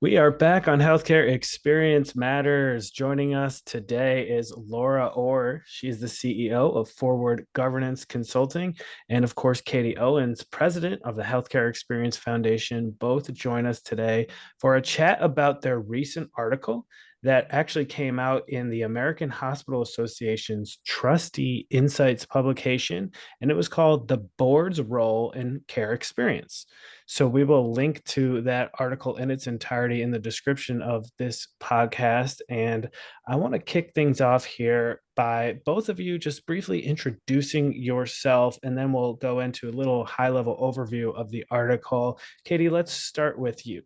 We are back on Healthcare Experience Matters. Joining us today is Laura Orr. She's the CEO of Forward Governance Consulting, and of course, Katie Owens, president of the Healthcare Experience Foundation. Both join us today for a chat about their recent article that actually came out in the American Hospital Association's Trustee Insights publication, and it was called The Board's Role in Care Experience. So we will link to that article in its entirety in the description of this podcast. And I want to kick things off here by both of you just briefly introducing yourself, and then we'll go into a little high level overview of the article. Katie, let's start with you.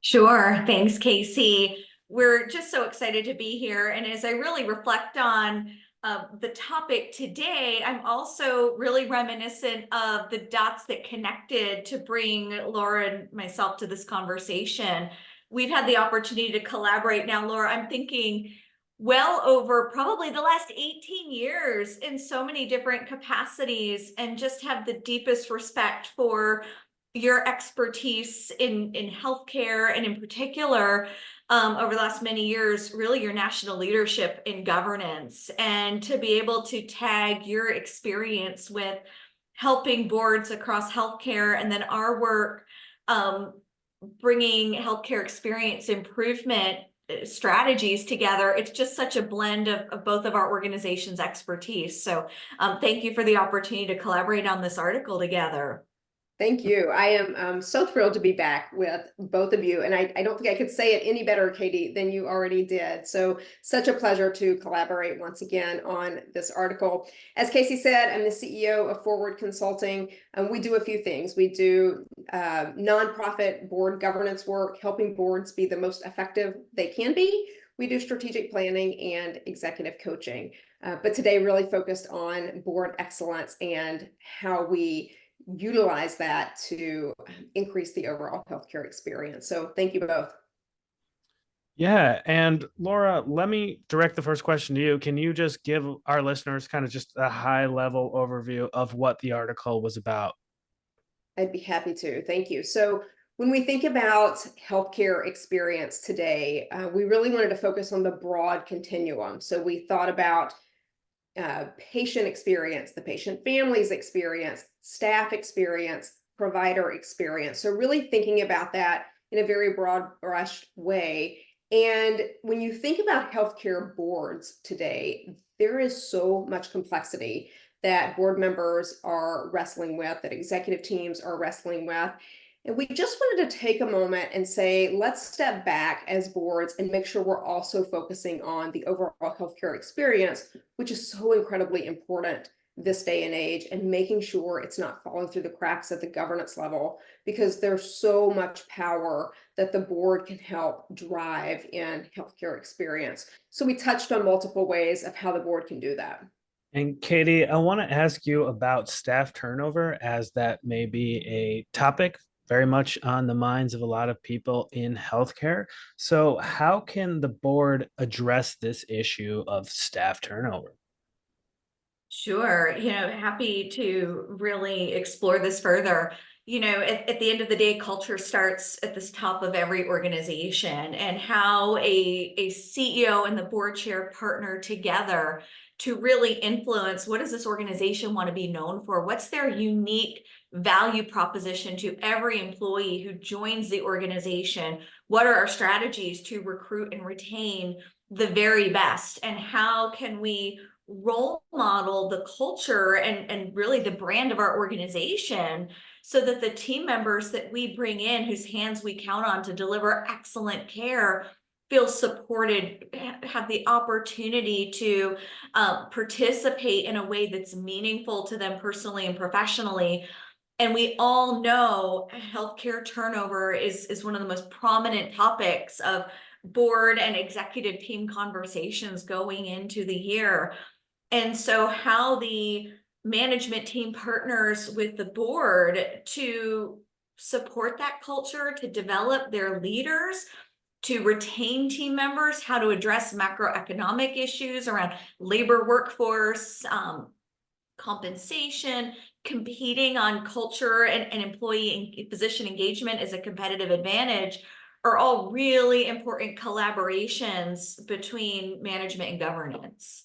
Sure. Thanks, Casey. We're just so excited to be here. And as I really reflect on the topic today, I'm also really reminiscent of the dots that connected to bring Laura and myself to this conversation. We've had the opportunity to collaborate now, Laura. I'm thinking well over probably the last 18 years in so many different capacities, and just have the deepest respect for your expertise in healthcare, and in particular, over the last many years, really your national leadership in governance, and to be able to tag your experience with helping boards across healthcare, and then our work bringing healthcare experience improvement strategies together. It's just such a blend of both of our organizations' expertise. So thank you for the opportunity to collaborate on this article together. Thank you. I am so thrilled to be back with both of you. And I don't think I could say it any better, Katie, than you already did. So such a pleasure to collaborate once again on this article. As Casey said, I'm the CEO of Forward Consulting. We do a few things. We do nonprofit board governance work, helping boards be the most effective they can be. We do strategic planning and executive coaching. But today really focused on board excellence and how we utilize that to increase the overall healthcare experience. So thank you both. Yeah. And Laura, let me direct the first question to you. Can you just give our listeners kind of just a high level overview of what the article was about? I'd be happy to. Thank you. So when we think about healthcare experience today, we really wanted to focus on the broad continuum. So we thought about patient experience, the patient family's experience, staff experience, provider experience. So really thinking about that in a very broad brush way. And when you think about healthcare boards today, there is so much complexity that board members are wrestling with, that executive teams are wrestling with. And we just wanted to take a moment and say, let's step back as boards and make sure we're also focusing on the overall healthcare experience, which is so incredibly important this day and age, and making sure it's not falling through the cracks at the governance level, because there's so much power that the board can help drive in healthcare experience. So we touched on multiple ways of how the board can do that. And Katie, I want to ask you about staff turnover, as that may be a topic very much on the minds of a lot of people in healthcare. So, how can the board address this issue of staff turnover? Sure. Happy to really explore this further. At the end of the day, culture starts at the top of every organization, and how a CEO and the board chair partner together to really influence what does this organization want to be known for? What's their unique value proposition to every employee who joins the organization? What are our strategies to recruit and retain the very best? And how can we role model the culture and really the brand of our organization, so that the team members that we bring in, whose hands we count on to deliver excellent care, feel supported, have the opportunity to participate in a way that's meaningful to them personally and professionally. And we all know healthcare turnover is one of the most prominent topics of board and executive team conversations going into the year. And so how the management team partners with the board to support that culture, to develop their leaders, to retain team members, how to address macroeconomic issues around labor workforce, compensation, competing on culture and employee and physician engagement as a competitive advantage, are all really important collaborations between management and governance.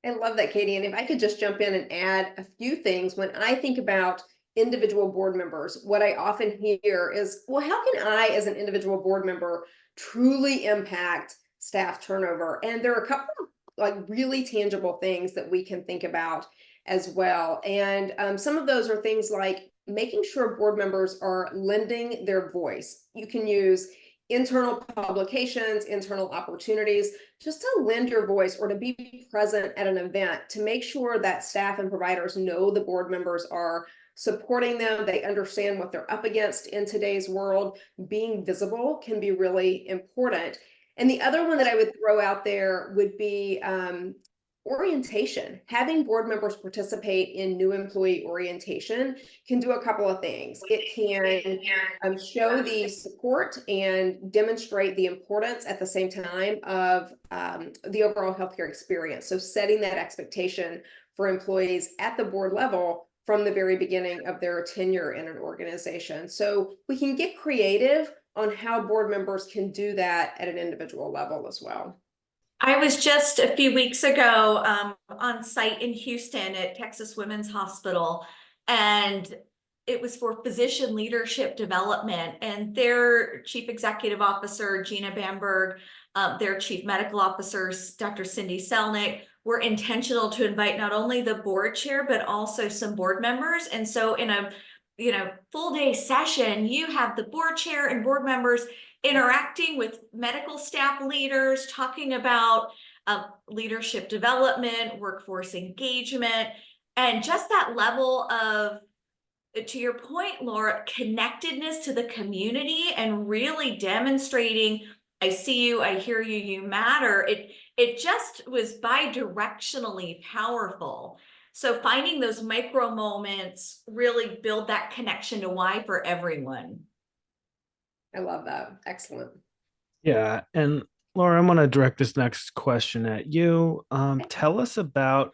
I love that, Katie. And if I could just jump in and add a few things, when I think about individual board members, what I often hear is, well, how can I, as an individual board member, truly impact staff turnover? And there are a couple of like really tangible things that we can think about as well. And some of those are things like making sure board members are lending their voice. You can use internal publications, internal opportunities, just to lend your voice or to be present at an event to make sure that staff and providers know the board members are supporting them. They understand what they're up against in today's world. Being visible can be really important. And the other one that I would throw out there would be orientation. Having board members participate in new employee orientation can do a couple of things. It can show the support and demonstrate the importance at the same time of the overall healthcare experience. So setting that expectation for employees at the board level from the very beginning of their tenure in an organization. So we can get creative on how board members can do that at an individual level as well. I was just a few weeks ago on site in Houston at Texas Women's Hospital, and it was for physician leadership development, and their chief executive officer, Gina Bamberg, their chief medical officers, Dr. Cindy Selnick, were intentional to invite not only the board chair, but also some board members. And so in a full day session, you have the board chair and board members interacting with medical staff leaders, talking about leadership development, workforce engagement, and just that level of, to your point, Laura, connectedness to the community and really demonstrating, I see you, I hear you, you matter. It just was bi-directionally powerful. So finding those micro moments really build that connection to why for everyone. I love that. Excellent. Yeah. And Laura, I'm going to direct this next question at you. Tell us about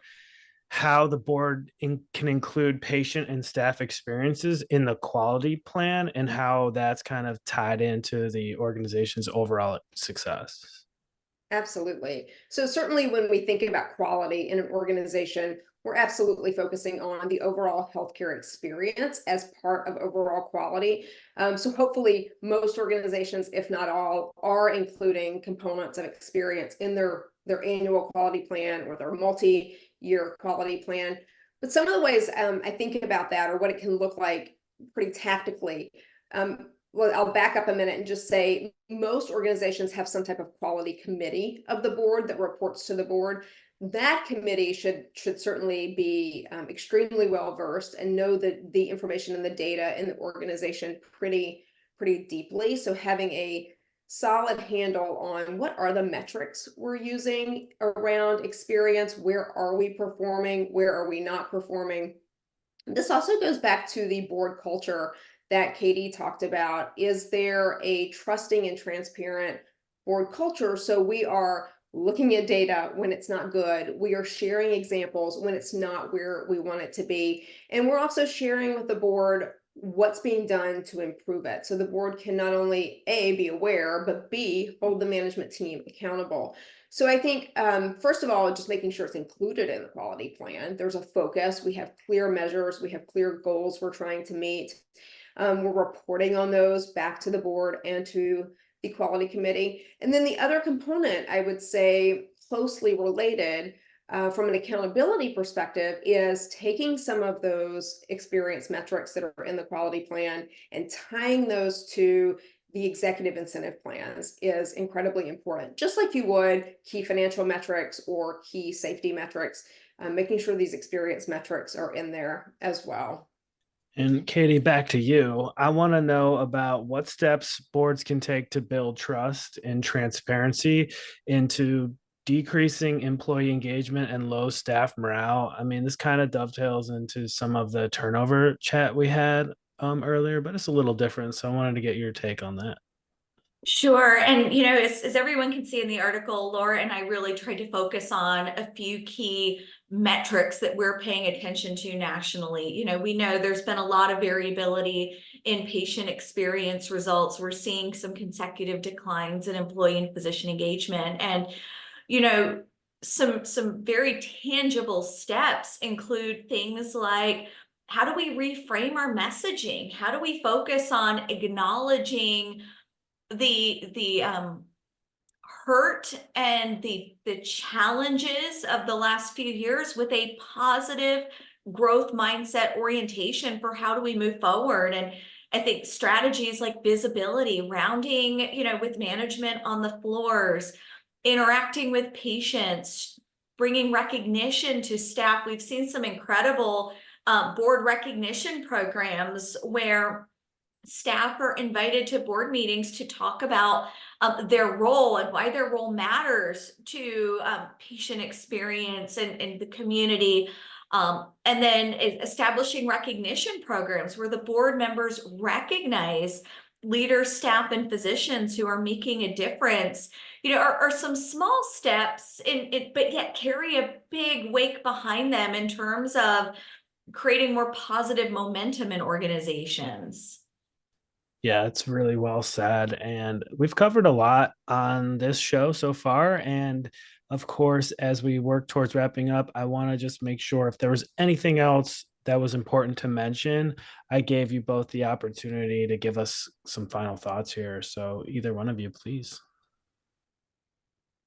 how the board can include patient and staff experiences in the quality plan and how that's kind of tied into the organization's overall success. Absolutely. So certainly when we think about quality in an organization, we're absolutely focusing on the overall healthcare experience as part of overall quality. So hopefully most organizations, if not all, are including components of experience in their annual quality plan or their multi-year quality plan. But some of the ways I think about that, or what it can look like pretty tactically, well, I'll back up a minute and just say most organizations have some type of quality committee of the board that reports to the board. That committee should certainly be extremely well versed and know the information and the data in the organization pretty deeply. So having a solid handle on what are the metrics we're using around experience, where are we performing, where are we not performing. This also goes back to the board culture that Katie talked about. Is there a trusting and transparent board culture? So we are looking at data when it's not good. We are sharing examples when it's not where we want it to be. And we're also sharing with the board what's being done to improve it. So the board can not only A, be aware, but B, hold the management team accountable. So I think, first of all, just making sure it's included in the quality plan. There's a focus. We have clear measures. We have clear goals we're trying to meet. We're reporting on those back to the board and to the quality committee. And then the other component, I would say closely related from an accountability perspective, is taking some of those experience metrics that are in the quality plan and tying those to the executive incentive plans is incredibly important. Just like you would key financial metrics or key safety metrics, making sure these experience metrics are in there as well. And Katie, back to you. I want to know about what steps boards can take to build trust and transparency into decreasing employee engagement and low staff morale. I mean, this kind of dovetails into some of the turnover chat we had earlier, but it's a little different. So I wanted to get your take on that. Sure. And, as everyone can see in the article, Laura and I really tried to focus on a few key metrics that we're paying attention to nationally. We know there's been a lot of variability in patient experience results. We're seeing some consecutive declines in employee and physician engagement. And, you know, some very tangible steps include things like, how do we reframe our messaging? How do we focus on acknowledging the hurt and the challenges of the last few years with a positive growth mindset orientation for how do we move forward? And I think strategies like visibility, rounding, with management on the floors, interacting with patients, bringing recognition to staff. We've seen some incredible board recognition programs where staff are invited to board meetings to talk about their role and why their role matters to patient experience and the community. And then establishing recognition programs where the board members recognize leaders, staff, and physicians who are making a difference, are some small steps in it, but yet carry a big wake behind them in terms of creating more positive momentum in organizations. Yeah, it's really well said. And we've covered a lot on this show so far. And of course, as we work towards wrapping up, I want to just make sure if there was anything else that was important to mention, I gave you both the opportunity to give us some final thoughts here. So either one of you, please.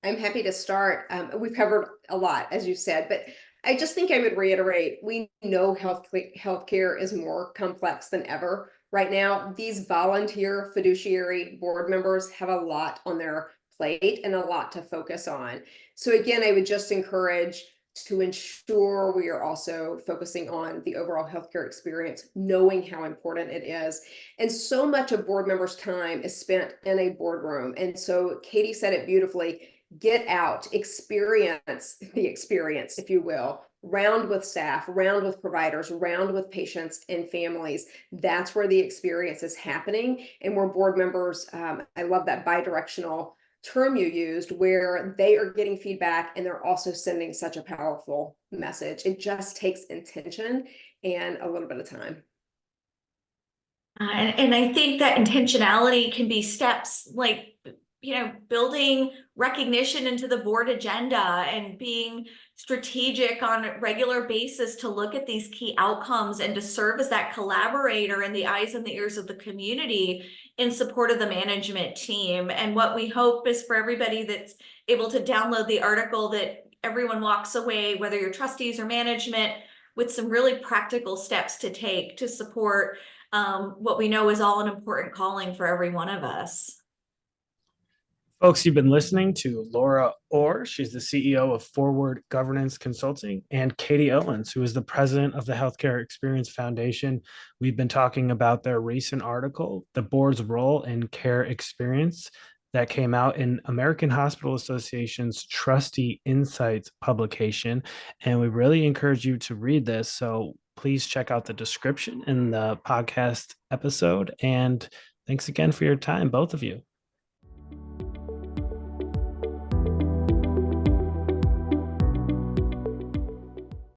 I'm happy to start. We've covered a lot, as you said, but I just think I would reiterate, we know healthcare is more complex than ever. Right now, these volunteer fiduciary board members have a lot on their plate and a lot to focus on. So again, I would just encourage to ensure we are also focusing on the overall healthcare experience, knowing how important it is. And so much of board members' time is spent in a boardroom. And so Katie said it beautifully, get out, experience the experience, if you will, round with staff, round with providers, round with patients and families. That's where the experience is happening. And where board members, I love that bidirectional term you used, where they are getting feedback and they're also sending such a powerful message. It just takes intention and a little bit of time. And I think that intentionality can be steps like, building recognition into the board agenda and being strategic on a regular basis to look at these key outcomes and to serve as that collaborator in the eyes and the ears of the community in support of the management team. And what we hope is for everybody that's able to download the article, that everyone walks away, whether you're trustees or management, with some really practical steps to take to support what we know is all an important calling for every one of us. Folks, you've been listening to Laura Orr. She's the CEO of Forward Governance Consulting, and Katie Owens, who is the president of the Healthcare Experience Foundation. We've been talking about their recent article, The Board's Role in Care Experience, that came out in American Hospital Association's Trustee Insights publication. And we really encourage you to read this. So please check out the description in the podcast episode. And thanks again for your time, both of you.